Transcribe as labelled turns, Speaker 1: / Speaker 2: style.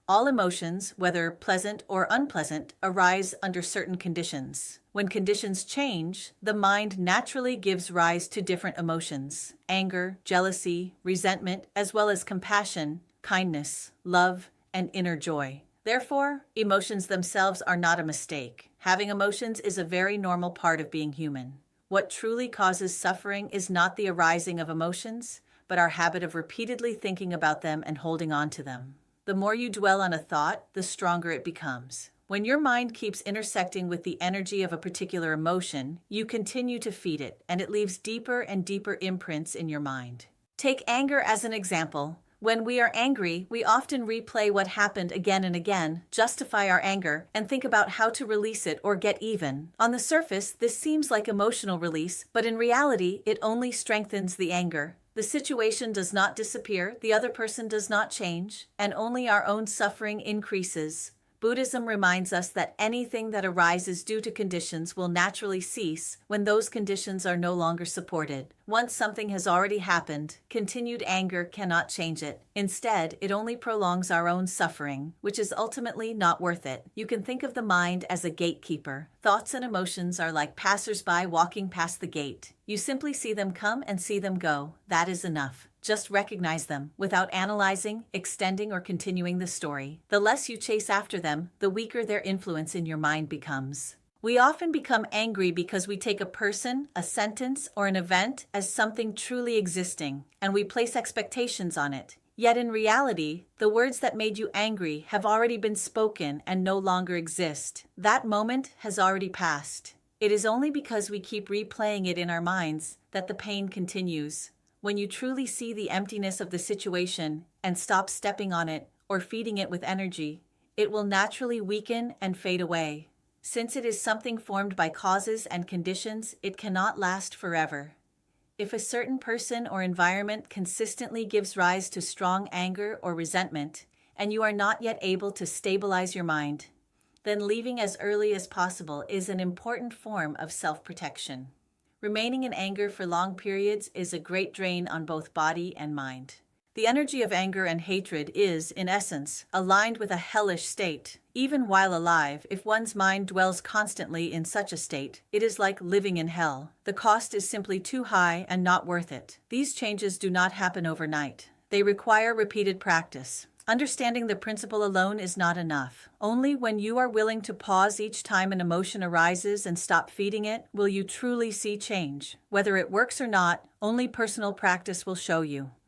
Speaker 1: All emotions, whether pleasant or unpleasant, arise under certain conditions. When conditions change, the mind naturally gives rise to different emotions: anger, jealousy, resentment, as well as compassion, kindness, love, and inner joy. Therefore, emotions themselves are not a mistake. Having emotions is a very normal part of being human. What truly causes suffering is not the arising of emotions, but our habit of repeatedly thinking about them and holding on to them. The more you dwell on a thought, the stronger it becomes. When your mind keeps intersecting with the energy of a particular emotion, you continue to feed it, and it leaves deeper and deeper imprints in your mind. Take anger as an example. When we are angry, we often replay what happened again and again, justify our anger, and think about how to release it or get even. On the surface, this seems like emotional release, but in reality, it only strengthens the anger. The situation does not disappear, the other person does not change, and only our own suffering increases. Buddhism reminds us that anything that arises due to conditions will naturally cease when those conditions are no longer supported. Once something has already happened, continued anger cannot change it. Instead, it only prolongs our own suffering, which is ultimately not worth it. You can think of the mind as a gatekeeper. Thoughts and emotions are like passers-by walking past the gate. You simply see them come and see them go. That is enough. Just recognize them, without analyzing, extending, or continuing the story. The less you chase after them, the weaker their influence in your mind becomes. We often become angry because we take a person, a sentence, or an event as something truly existing, and we place expectations on it. Yet in reality, the words that made you angry have already been spoken and no longer exist. That moment has already passed. It is only because we keep replaying it in our minds that the pain continues. When you truly see the emptiness of the situation and stop stepping on it or feeding it with energy, it will naturally weaken and fade away. Since it is something formed by causes and conditions, it cannot last forever. If a certain person or environment consistently gives rise to strong anger or resentment, and you are not yet able to stabilize your mind, then leaving as early as possible is an important form of self-protection. Remaining in anger for long periods is a great drain on both body and mind. The energy of anger and hatred is, in essence, aligned with a hellish state. Even while alive, if one's mind dwells constantly in such a state, it is like living in hell. The cost is simply too high and not worth it. These changes do not happen overnight. They require repeated practice. Understanding the principle alone is not enough. Only when you are willing to pause each time an emotion arises and stop feeding it, will you truly see change. Whether it works or not, only personal practice will show you.